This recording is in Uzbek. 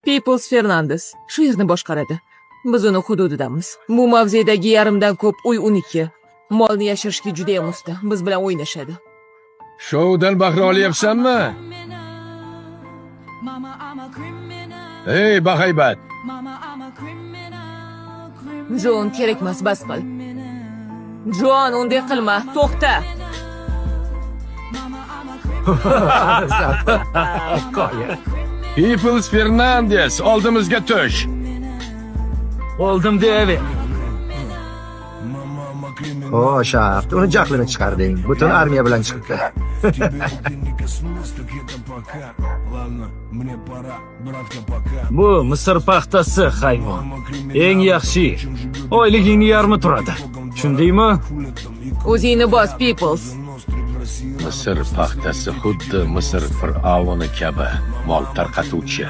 Peoples Fernandes shu yerni boshqaradi. Biz uni hududidamiz. Bu mavzedagi yarimdan ko'p uy uniki. Molni yashirishga juda ham usta. Biz bilan o'ynashadi. Shoudan bahra olyapsanmi? Ey, bahaybat. Jon, kerak emas, bas qil. Jon, unday qilma. To'xta. Peoples Fernandes, oldimizga tush. Oldim deyaver. O shart, uni jahlini chiqarding. Butun armiya bilan chiqibdi. Bu Misr paxtasi hayvon. Eng yaxshi. Oyligingni yarmi turadi. Tushundingmi? O'zingni bos, Peoples. Misr paxtasi xuddi Misr fir'avni kabi mol tarqatuvchi.